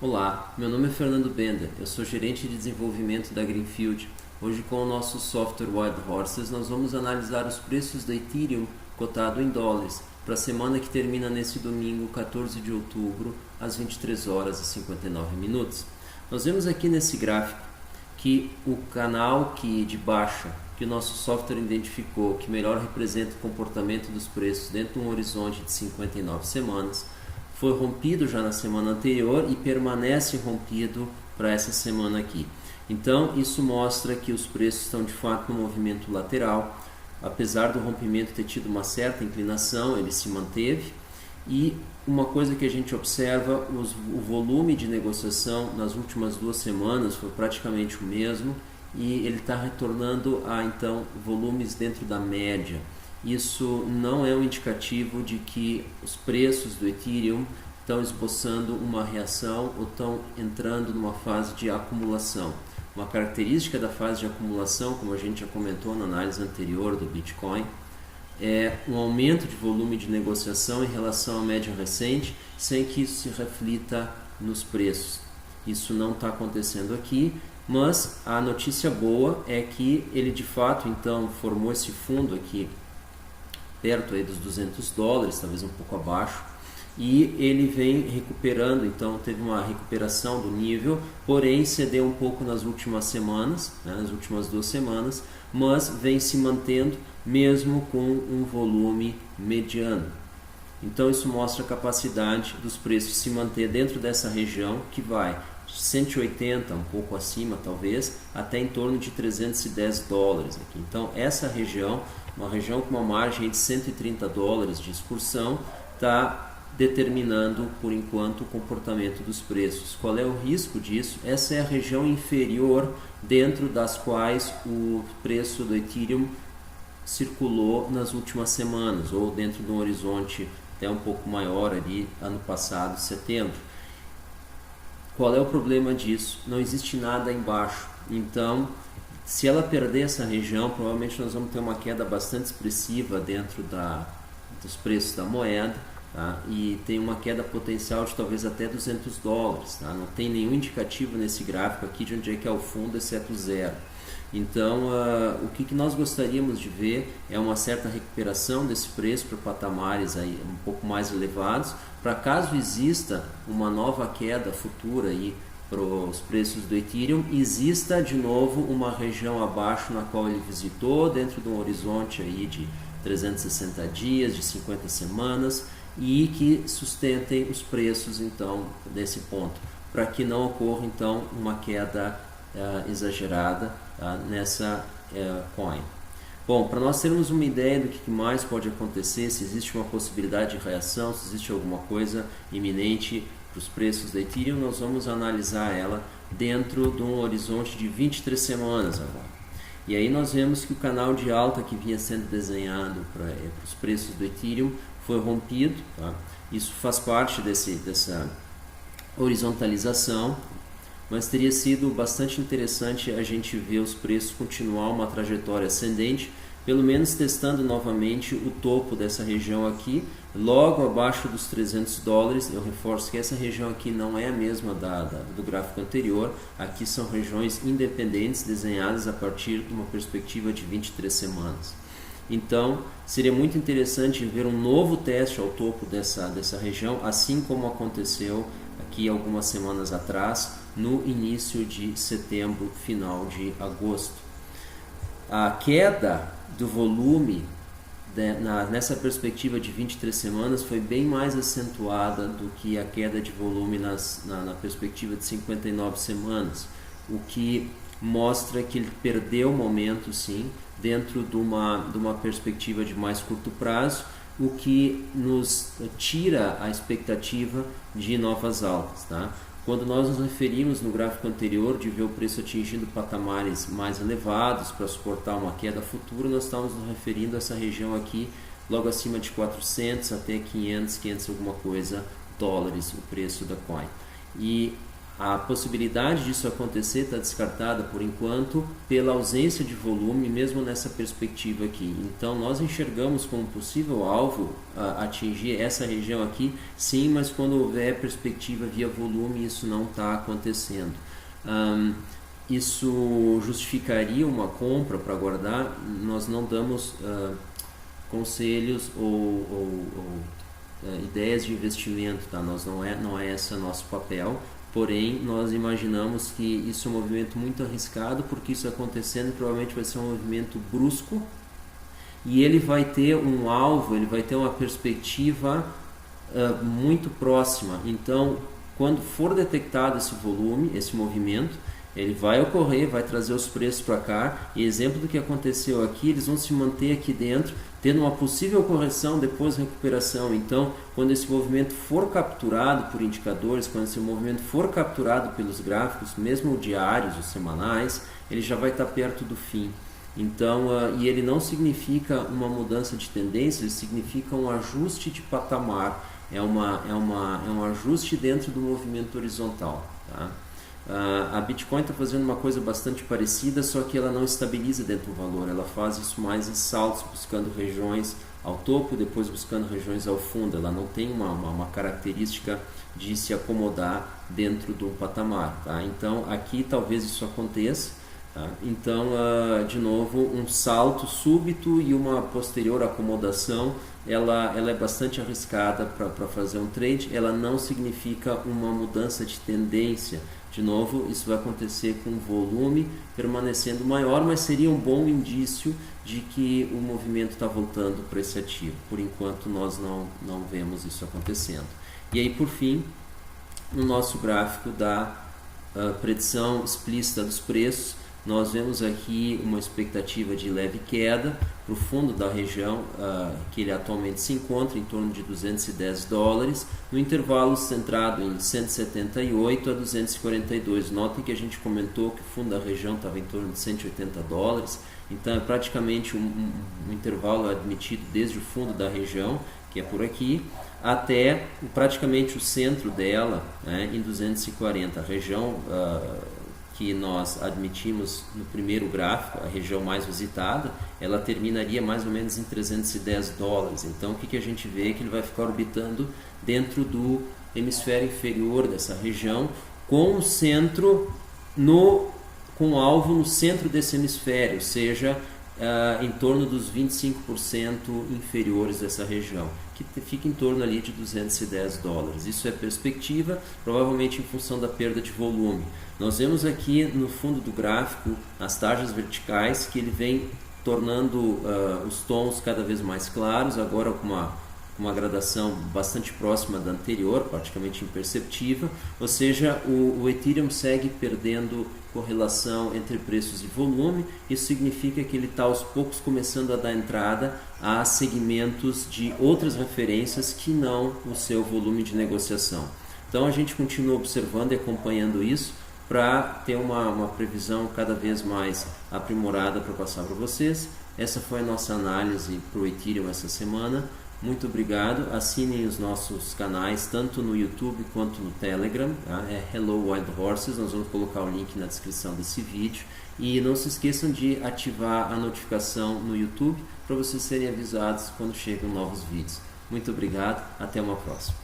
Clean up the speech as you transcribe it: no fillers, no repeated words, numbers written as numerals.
Olá, meu nome é Fernando Bender, eu sou gerente de desenvolvimento da Greenfield. Hoje com o nosso software Wild Horses nós vamos analisar os preços do Ethereum cotado em dólares para a semana que termina nesse domingo, 14 de outubro, às 23 horas e 59 minutos. Nós vemos aqui nesse gráfico que o canal de baixa que o nosso software identificou que melhor representa o comportamento dos preços dentro de um horizonte de 59 semanas foi rompido já na semana anterior e permanece rompido para essa semana aqui. Então isso mostra que os preços estão de fato no movimento lateral. Apesar do rompimento ter tido uma certa inclinação, ele se manteve. E uma coisa que a gente observa, o volume de negociação nas últimas 2 semanas foi praticamente o mesmo e ele está retornando a então volumes dentro da média. Isso não é um indicativo de que os preços do Ethereum estão esboçando uma reação ou estão entrando numa fase de acumulação. Uma característica da fase de acumulação, como a gente já comentou na análise anterior do Bitcoin, é um aumento de volume de negociação em relação à média recente, sem que isso se reflita nos preços. Isso não está acontecendo aqui, mas a notícia boa é que ele de fato então formou esse fundo aqui perto aí dos $200, talvez um pouco abaixo, e ele vem recuperando, então teve uma recuperação do nível, porém cedeu um pouco nas últimas semanas, nas últimas 2 semanas, mas vem se mantendo mesmo com um volume mediano. Então isso mostra a capacidade dos preços se manter dentro dessa região que vai de 180, um pouco acima talvez, até em torno de $310 aqui. Então essa região, uma região com uma margem de $130 de excursão, está determinando por enquanto o comportamento dos preços. Qual é o risco disso? Essa é a região inferior dentro das quais o preço do Ethereum circulou nas últimas semanas, ou dentro de um horizonte até um pouco maior ali, ano passado, setembro. Qual é o problema disso? Não existe nada embaixo. Então, se ela perder essa região, provavelmente nós vamos ter uma queda bastante expressiva dentro dos preços da moeda, tá? E tem uma queda potencial de talvez até $200. Tá? Não tem nenhum indicativo nesse gráfico aqui de onde é que é o fundo, exceto zero. Então, o que nós gostaríamos de ver é uma certa recuperação desse preço para patamares aí um pouco mais elevados, para caso exista uma nova queda futura aí para os preços do Ethereum, exista de novo uma região abaixo na qual ele visitou, dentro de um horizonte aí de 360 dias, de 50 semanas, e que sustentem os preços então desse ponto, para que não ocorra então uma queda exagerada nessa coin. Bom, para nós termos uma ideia do que mais pode acontecer, se existe uma possibilidade de reação, se existe alguma coisa iminente para os preços da Ethereum, nós vamos analisar ela dentro de um horizonte de 23 semanas agora. E aí nós vemos que o canal de alta que vinha sendo desenhado para os preços do Ethereum foi rompido. Tá? Isso faz parte dessa horizontalização, mas teria sido bastante interessante a gente ver os preços continuar uma trajetória ascendente, pelo menos testando novamente o topo dessa região aqui, logo abaixo dos $300. Eu reforço que essa região aqui não é a mesma do gráfico anterior, aqui são regiões independentes desenhadas a partir de uma perspectiva de 23 semanas. Então, seria muito interessante ver um novo teste ao topo dessa região, assim como aconteceu aqui algumas semanas atrás, no início de setembro, final de agosto. A queda do volume nessa perspectiva de 23 semanas foi bem mais acentuada do que a queda de volume na perspectiva de 59 semanas, o que mostra que ele perdeu o momento sim, dentro de uma perspectiva de mais curto prazo, o que nos tira a expectativa de novas altas. Tá? Quando nós nos referimos no gráfico anterior de ver o preço atingindo patamares mais elevados para suportar uma queda futura, nós estamos nos referindo a essa região aqui, logo acima de 400 até 500 alguma coisa dólares, o preço da coin. E A possibilidade disso acontecer está descartada por enquanto pela ausência de volume, mesmo nessa perspectiva aqui. Então nós enxergamos como possível alvo atingir essa região aqui, sim, mas quando houver perspectiva via volume, isso não está acontecendo. Isso justificaria uma compra para guardar. Nós não damos conselhos ou ideias de investimento, tá? Não é esse nosso papel. Porém, nós imaginamos que isso é um movimento muito arriscado, porque isso acontecendo provavelmente vai ser um movimento brusco e ele vai ter um alvo, ele vai ter uma perspectiva muito próxima. Então, quando for detectado esse volume, esse movimento, ele vai ocorrer, vai trazer os preços para cá, e exemplo do que aconteceu aqui, eles vão se manter aqui dentro, tendo uma possível correção, depois recuperação. Então, quando esse movimento for capturado por indicadores, quando esse movimento for capturado pelos gráficos, mesmo diários ou semanais, ele já vai estar perto do fim. Então, e ele não significa uma mudança de tendência, ele significa um ajuste de patamar, é um ajuste dentro do movimento horizontal, tá? A Bitcoin está fazendo uma coisa bastante parecida, só que ela não estabiliza dentro do valor, ela faz isso mais em saltos, buscando regiões ao topo, depois buscando regiões ao fundo. Ela não tem uma característica de se acomodar dentro do patamar, tá? Então aqui talvez isso aconteça, tá? Então de novo, um salto súbito e uma posterior acomodação, ela é bastante arriscada para fazer um trade. Ela não significa uma mudança de tendência. De novo, isso vai acontecer com o volume permanecendo maior, mas seria um bom indício de que o movimento está voltando para esse ativo. Por enquanto, nós não vemos isso acontecendo. E aí, por fim, no nosso gráfico da predição explícita dos preços, nós vemos aqui uma expectativa de leve queda para o fundo da região que ele atualmente se encontra, em torno de $210, no intervalo centrado em 178 a 242. Notem que a gente comentou que o fundo da região estava em torno de $180, então é praticamente um intervalo admitido desde o fundo da região, que é por aqui, até praticamente o centro dela, né, em 240. A região que nós admitimos no primeiro gráfico, a região mais visitada, ela terminaria mais ou menos em $310. Então o que a gente vê é que ele vai ficar orbitando dentro do hemisfério inferior dessa região, com o centro com alvo no centro desse hemisfério, ou seja, em torno dos 25% inferiores dessa região, que fica em torno ali de $210. Isso é perspectiva, provavelmente em função da perda de volume. Nós vemos aqui no fundo do gráfico as taxas verticais, que ele vem tornando os tons cada vez mais claros, agora com uma gradação bastante próxima da anterior, praticamente imperceptível, ou seja, o Ethereum segue perdendo correlação entre preços e volume. Isso significa que ele está aos poucos começando a dar entrada a segmentos de outras referências que não o seu volume de negociação. Então a gente continua observando e acompanhando isso para ter uma previsão cada vez mais aprimorada para passar para vocês. Essa foi a nossa análise para o Ethereum essa semana. Muito obrigado, assinem os nossos canais tanto no YouTube quanto no Telegram, tá? É Hello Wild Horses, nós vamos colocar o link na descrição desse vídeo. E não se esqueçam de ativar a notificação no YouTube para vocês serem avisados quando chegam novos vídeos. Muito obrigado, até uma próxima.